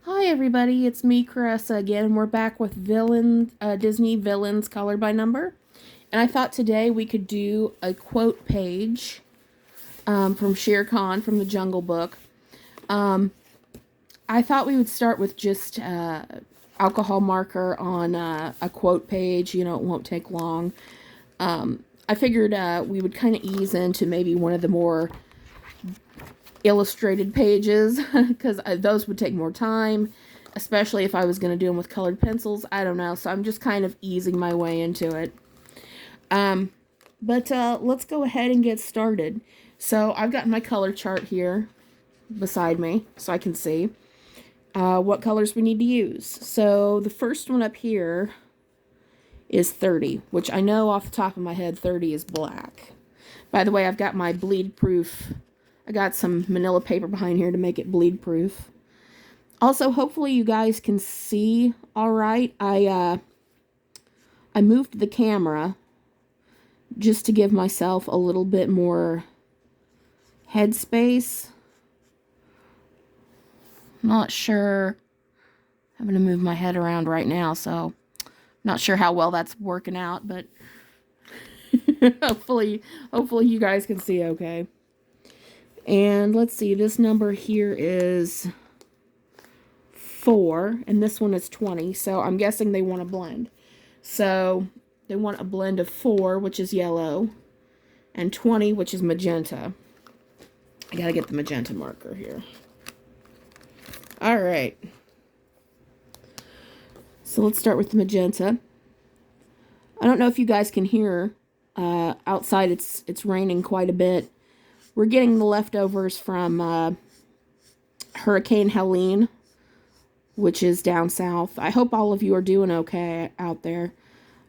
Hi everybody, it's me, Caressa again, and we're back with Disney Villains Color by Number. And I thought today we could do a quote page from Shere Khan from the Jungle Book. I thought we would start with just alcohol marker on a quote page. You know, it won't take long. I figured we would kind of ease into maybe one of the more illustrated pages because those would take more time, especially if I was going to do them with colored pencils. I don't know, so I'm just kind of easing my way into it. But let's go ahead and get started. So I've got my color chart here beside me so I can see what colors we need to use. So the first one up here is 30, which I know off the top of my head 30 is black. By the way, I've got my bleed proof. I got some manila paper behind here to make it bleed proof. Also, hopefully you guys can see all right. I moved the camera just to give myself a little bit more headspace. Not sure. I'm going to move my head around right now, so not sure how well that's working out, but hopefully you guys can see okay. And let's see, this number here is 4, and this one is 20, so I'm guessing they want a blend. So they want a blend of 4, which is yellow, and 20, which is magenta. I gotta get the magenta marker here. Alright. So let's start with the magenta. I don't know if you guys can hear. Outside it's raining quite a bit. We're getting the leftovers from Hurricane Helene, which is down south. I hope all of you are doing okay out there.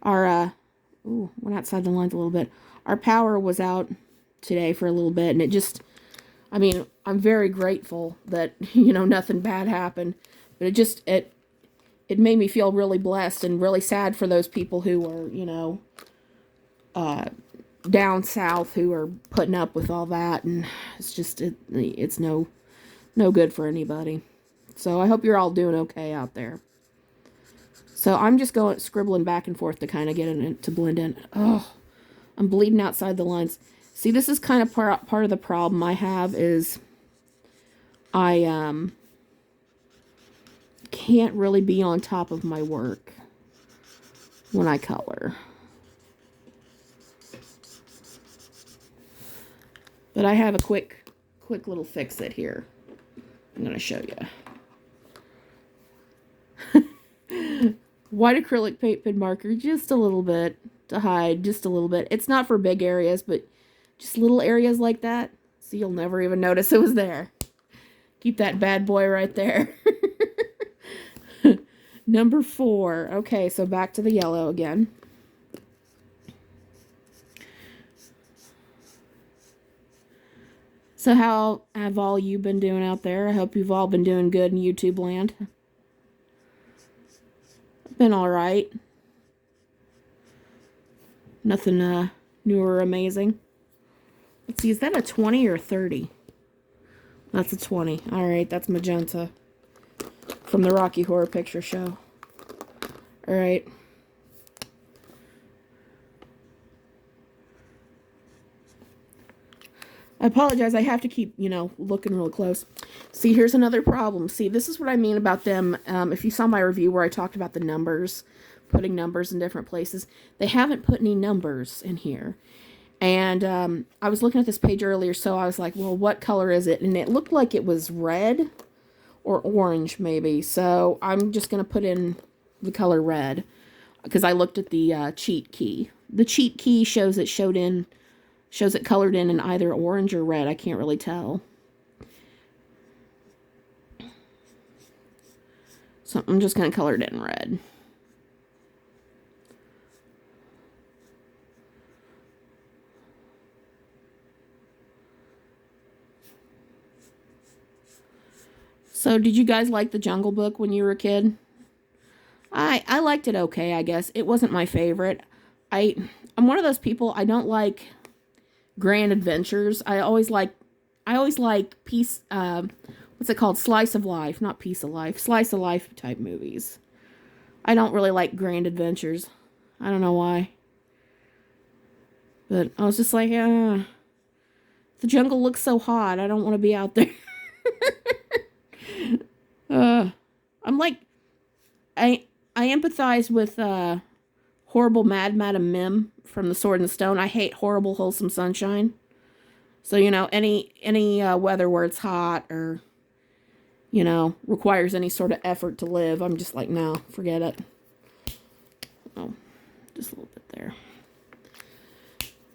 Our, went outside the lines a little bit. Our power was out today for a little bit, and it just, I mean, I'm very grateful that, you know, nothing bad happened. But it made me feel really blessed and really sad for those people who are, you know, down south who are putting up with all that, and it's just it's no good for anybody. So I hope you're all doing okay out there. So I'm just going scribbling back and forth to kind of get it to blend in. Oh, I'm bleeding outside the lines. See, this is kind of part of the problem I have is I can't really be on top of my work when I color. But I have a quick little fix-it here. I'm going to show you. White acrylic paint pen marker, just a little bit to hide, just a little bit. It's not for big areas, but just little areas like that. So you'll never even notice it was there. Keep that bad boy right there. Number 4. Okay, so back to the yellow again. So how have all you been doing out there? I hope you've all been doing good in YouTube land. Been alright. Nothing new or amazing. Let's see, is that a 20 or a 30? That's a 20. Alright, that's magenta. From the Rocky Horror Picture Show. Alright. I apologize, I have to keep, you know, looking real close. See, here's another problem. See, this is what I mean about them. If you saw my review where I talked about the numbers, putting numbers in different places, they haven't put any numbers in here. And I was looking at this page earlier, so I was like, well, what color is it? And it looked like it was red or orange, maybe. So I'm just going to put in the color red because I looked at the cheat key. The cheat key shows it colored in either orange or red. I can't really tell. So I'm just going to color it in red. So did you guys like the Jungle Book when you were a kid? I liked it okay, I guess. It wasn't my favorite. I'm one of those people, I don't like grand adventures. I always like peace, what what's it called? Slice of life, not piece of life. Slice of life type movies. I don't really like grand adventures. I don't know why. But I was just like, the jungle looks so hot. I don't want to be out there. I'm like, I empathize with horrible Mad Madam Mim from The Sword and the Stone. I hate horrible wholesome sunshine. So, you know, any weather where it's hot or, you know, requires any sort of effort to live, I'm just like, no, forget it. Oh, just a little bit there.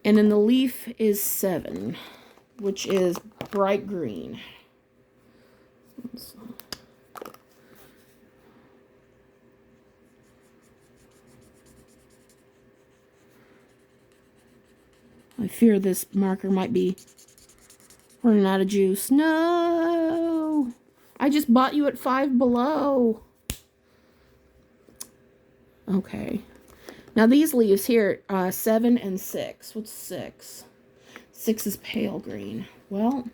And then the leaf is 7, which is bright green. I fear this marker might be running out of juice. No! I just bought you at Five Below. Okay. Now these leaves here, 7 and 6. What's 6? 6 is pale green. Well,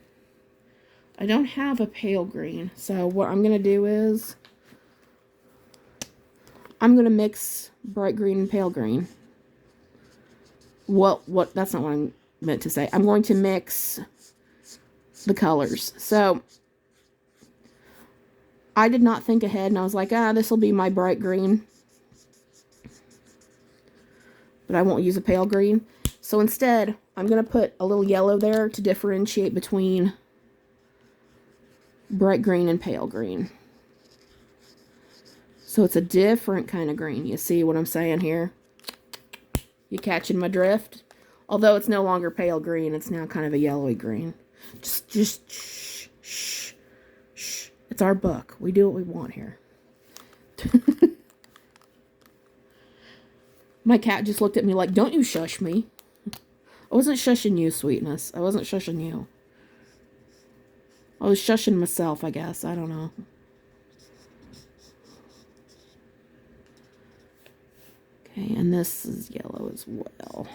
I don't have a pale green. So what I'm going to do is I'm going to mix bright green and pale green. What that's not what I meant to say. I'm going to mix the colors. So I did not think ahead, and I was like, this will be my bright green. But I won't use a pale green. So instead, I'm going to put a little yellow there to differentiate between bright green and pale green. So it's a different kind of green. You see what I'm saying here? You catching my drift? Although it's no longer pale green, it's now kind of a yellowy green. Just shh, shh, shh. It's our book. We do what we want here. My cat just looked at me like, don't you shush me. I wasn't shushing you, sweetness. I wasn't shushing you. I was shushing myself, I guess. I don't know. Okay, and this is yellow as well.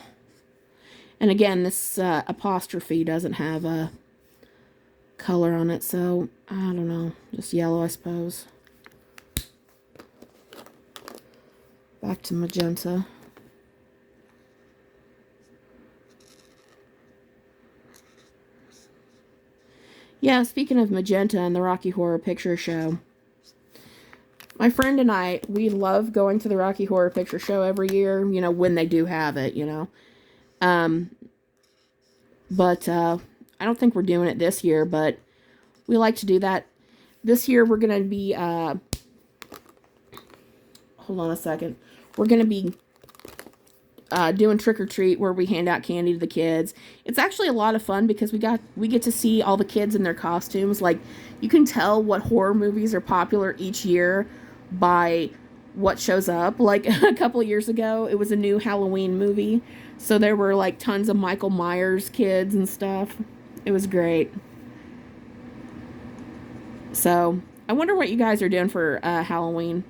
And again, this apostrophe doesn't have a color on it, so I don't know. Just yellow, I suppose. Back to magenta. Yeah, speaking of magenta and the Rocky Horror Picture Show, my friend and I, we love going to the Rocky Horror Picture Show every year, you know, when they do have it, you know. But I don't think we're doing it this year, but we like to do that. This year we're going to be, hold on a second. We're going to be doing trick or treat where we hand out candy to the kids. It's actually a lot of fun because we get to see all the kids in their costumes. Like, you can tell what horror movies are popular each year by what shows up. Like a couple of years ago, it was a new Halloween movie, so there were like tons of Michael Myers kids and stuff. It was great. So I wonder what you guys are doing for Halloween.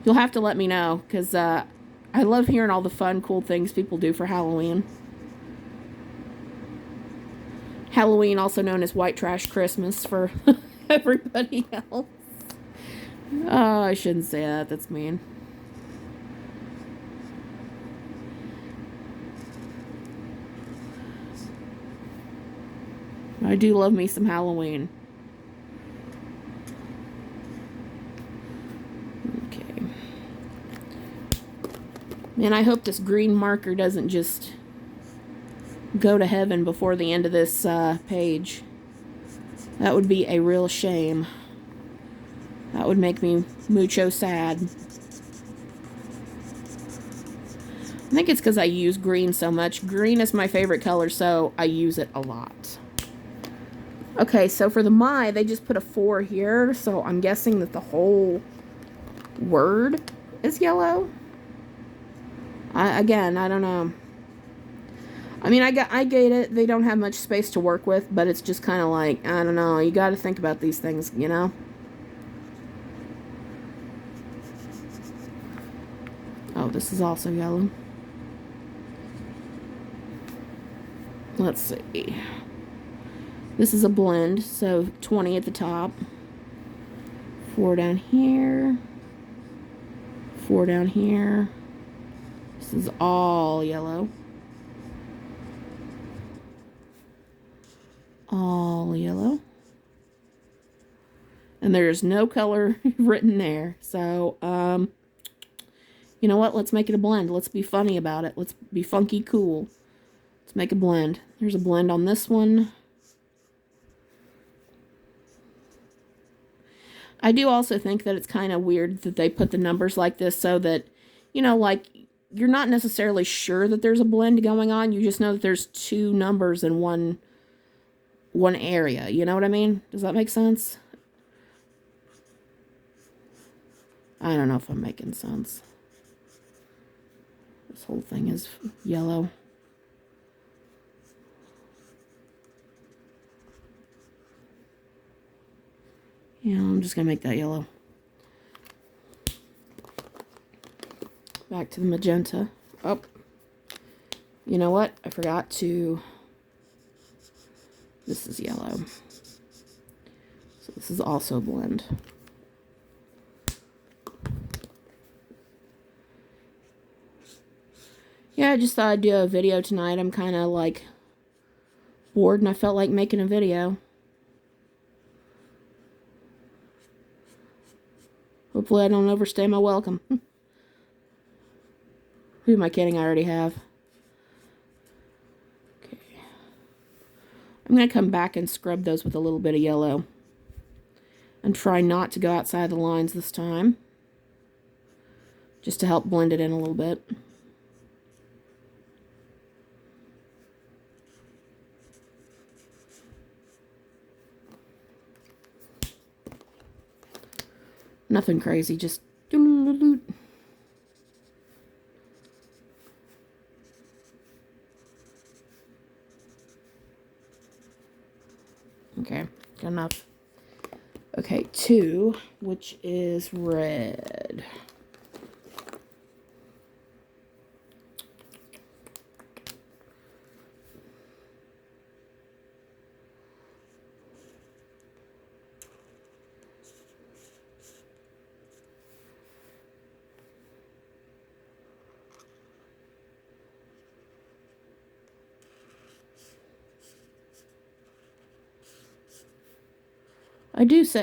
You'll have to let me know, because I love hearing all the fun, cool things people do for Halloween. Halloween, also known as White Trash Christmas for everybody else. Oh, I shouldn't say that. That's mean. I do love me some Halloween. Okay. Man, I hope this green marker doesn't just go to heaven before the end of this page. That would be a real shame. That would make me mucho sad. I think it's because I use green so much. Green is my favorite color, so I use it a lot. Okay, so for the my, they just put a 4 here, so I'm guessing that the whole word is yellow. Again, I don't know. I mean, I get it. They don't have much space to work with, but it's just kind of like, I don't know. You got to think about these things, you know? Oh, this is also yellow. Let's see. This is a blend, so 20 at the top, 4 down here, 4 down here. This is all yellow. All yellow. And there's no color written there. So, you know what? Let's make it a blend. Let's be funny about it. Let's be funky cool. Let's make a blend. There's a blend on this one. I do also think that it's kind of weird that they put the numbers like this so that, you know, like, you're not necessarily sure that there's a blend going on. You just know that there's two numbers in one area. You know what I mean? Does that make sense? I don't know if I'm making sense. This whole thing is yellow. Yeah, I'm just going to make that yellow. Back to the magenta. Oh, you know what? I forgot to... This is yellow. So this is also a blend. Yeah, I just thought I'd do a video tonight. I'm kind of like bored and I felt like making a video. Hopefully I don't overstay my welcome. Who am I kidding? I already have. Okay. I'm going to come back and scrub those with a little bit of yellow. And try not to go outside the lines this time. Just to help blend it in a little bit. Nothing crazy, just... Okay, good enough. Okay, 2, which is red.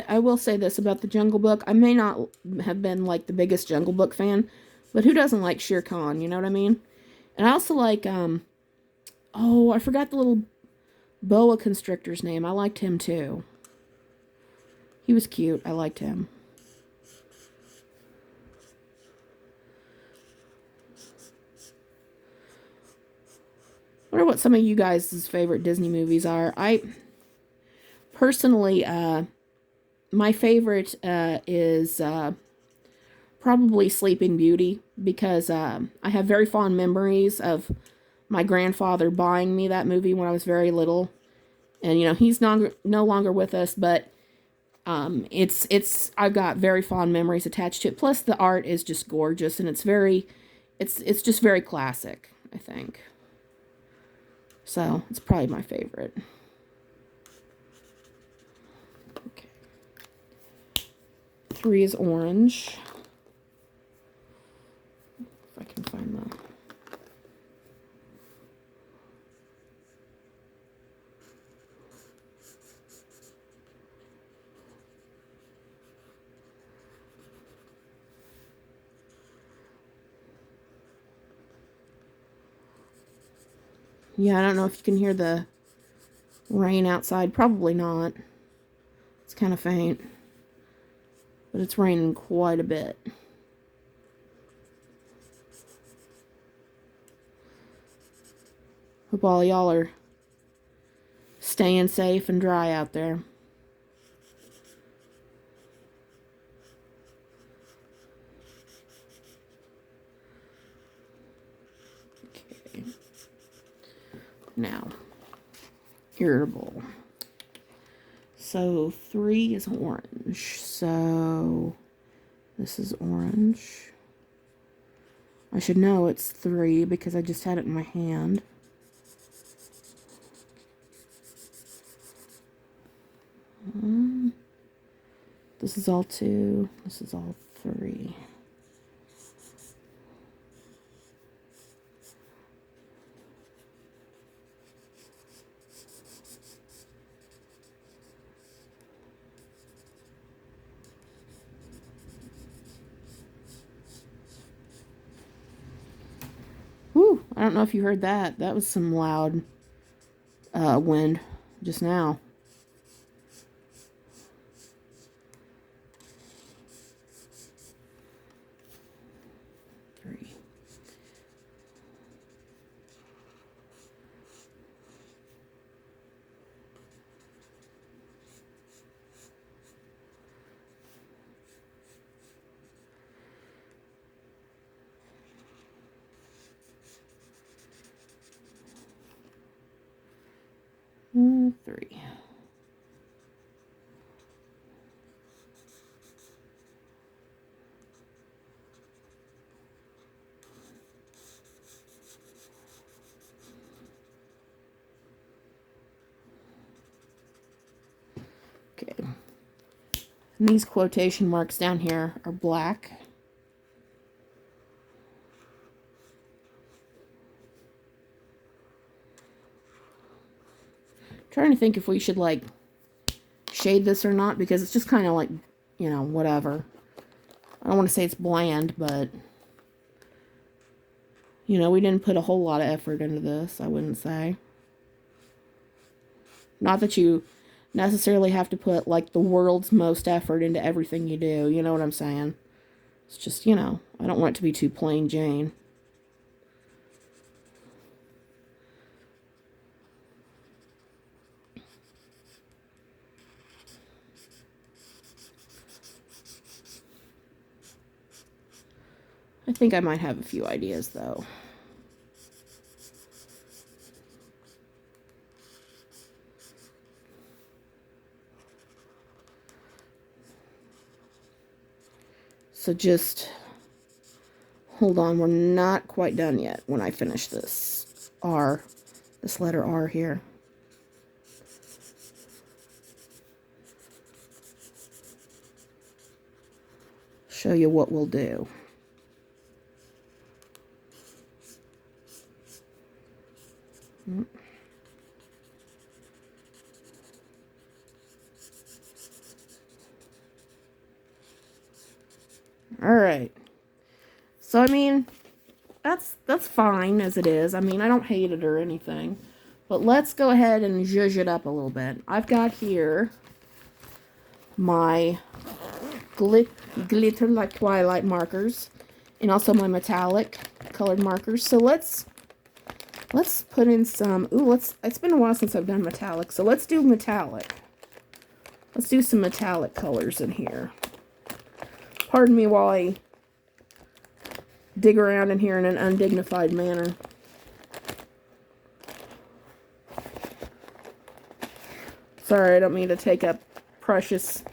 I will say this about the Jungle Book. I may not have been like the biggest Jungle Book fan, but who doesn't like Shere Khan, you know what I mean? And I also like, oh, I forgot the little boa constrictor's name. I liked him too. He was cute. I liked him. I wonder what some of you guys' favorite Disney movies are. I personally, my favorite is probably Sleeping Beauty because I have very fond memories of my grandfather buying me that movie when I was very little. And, you know, he's no longer with us, but I've got very fond memories attached to it. Plus, the art is just gorgeous, and it's just very classic, I think. So, it's probably my favorite. Okay. 3 is orange. If I can find the... Yeah, I don't know if you can hear the rain outside. Probably not. It's kind of faint. But it's raining quite a bit. Hope all y'all are staying safe and dry out there. Okay. Now, irritable. So 3 is orange. So this is orange. I should know it's 3 because I just had it in my hand. This is all 2. This is all 3. Whew, I don't know if you heard that. That was some loud wind just now. Three. Okay. And these quotation marks down here are black. Trying to think if we should like shade this or not, because it's just kind of like, you know, whatever. I don't want to say it's bland, but you know, we didn't put a whole lot of effort into this, I wouldn't say. Not that you necessarily have to put like the world's most effort into everything you do, you know what I'm saying? It's just, you know, I don't want it to be too plain Jane. I think I might have a few ideas, though. So just hold on. We're not quite done yet when I finish this R, this letter R here. Show you what we'll do. All right. So I mean, that's fine as it is. I mean, I don't hate it or anything. But let's go ahead and zhuzh it up a little bit. I've got here my glitter like Twilight markers and also my metallic colored markers. So let's put in some, it's been a while since I've done metallic, so let's do metallic. Let's do some metallic colors in here. Pardon me while I dig around in here in an undignified manner. Sorry, I don't mean to take up precious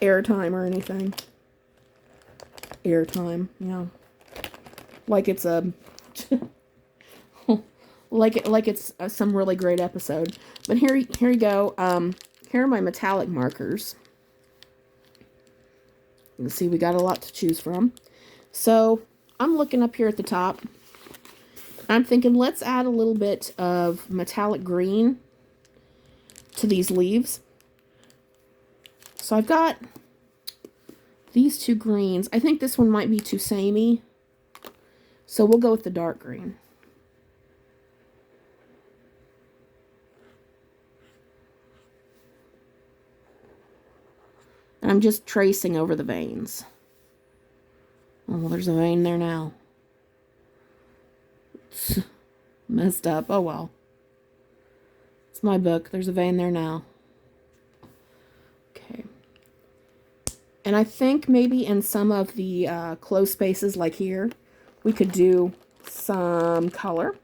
airtime or anything. Airtime, yeah. Like it's a... like it's some really great episode. But here you go. Here are my metallic markers. You can see we got a lot to choose from. So I'm looking up here at the top. I'm thinking let's add a little bit of metallic green to these leaves. So I've got these two greens. I think this one might be too samey, so we'll go with the dark green. And I'm just tracing over the veins. Oh, well, there's a vein there now. It's messed up. Oh, well. It's my book. There's a vein there now. Okay. And I think maybe in some of the closed spaces like here, we could do some color.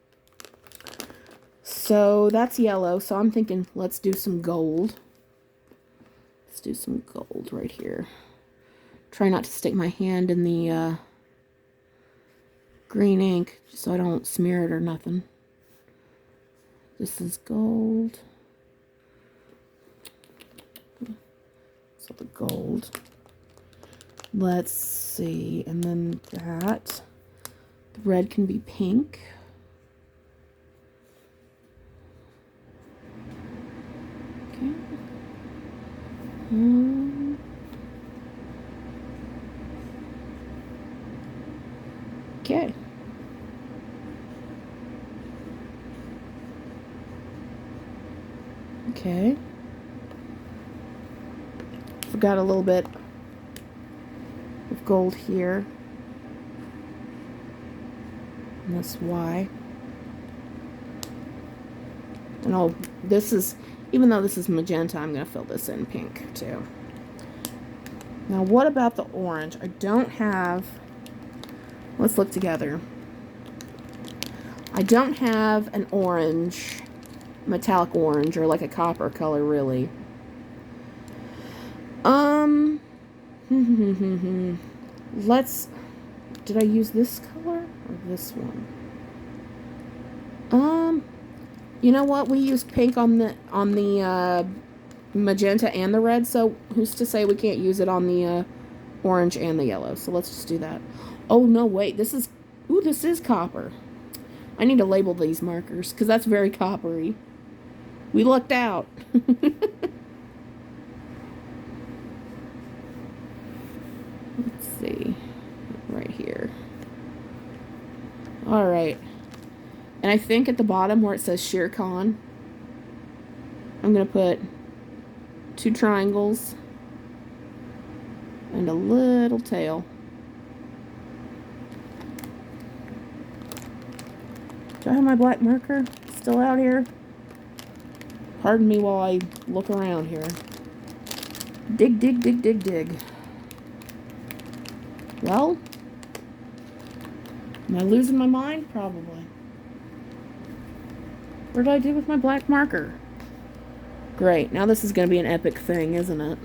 So that's yellow. So I'm thinking let's do some gold. Let's do some gold right here. Try not to stick my hand in the green ink just so I don't smear it or nothing. This is gold. So the gold. Let's see. And then that. The red can be pink. Okay. Okay. Okay. Forgot a little bit of gold here. And that's why. And oh, this is, even though this is magenta, I'm going to fill this in pink too. Now, what about the orange? I don't have, let's look together. I don't have an orange, metallic orange, or like a copper color, really. Let's, did I use this color or this one? You know what? We used pink on the magenta and the red, so who's to say we can't use it on the orange and the yellow? So let's just do that. Oh, no, wait. This is, ooh, this is copper. I need to label these markers, because that's very coppery. We lucked out. Let's see. Right here. Alright. And I think at the bottom where it says Shere Khan, I'm going to put 2 triangles and a little tail. Do I have my black marker still out here? Pardon me while I look around here. Dig, dig, dig, dig, dig. Well, am I losing my mind? Probably. What did I do with my black marker? Great. Now this is going to be an epic thing, isn't it?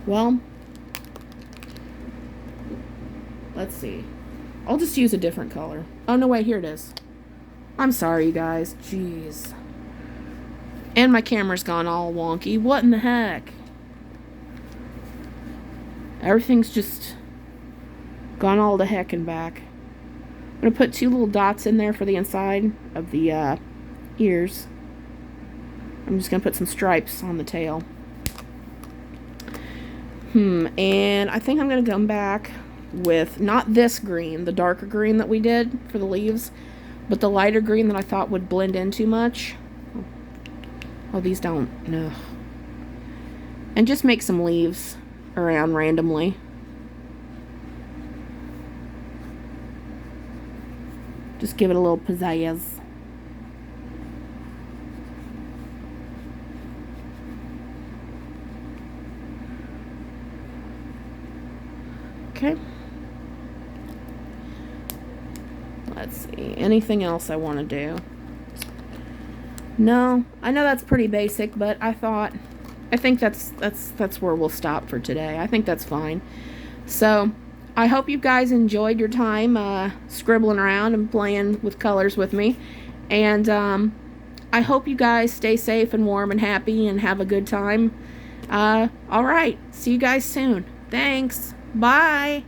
Well, let's see. I'll just use a different color. Oh, no, wait. Here it is. I'm sorry, you guys. Jeez. And my camera's gone all wonky. What in the heck? Everything's just gone all the heck and back. I'm going to put 2 little dots in there for the inside of the ears. I'm just going to put some stripes on the tail. And I think I'm going to come back with not this green, the darker green that we did for the leaves, but the lighter green that I thought would blend in too much. Oh, these don't. No. And just make some leaves around randomly. Just give it a little pizzazz. Okay. Let's see. Anything else I want to do? No, I know that's pretty basic, but I think that's where we'll stop for today. I think that's fine. So, I hope you guys enjoyed your time scribbling around and playing with colors with me. And I hope you guys stay safe and warm and happy and have a good time. Alright, see you guys soon. Thanks. Bye.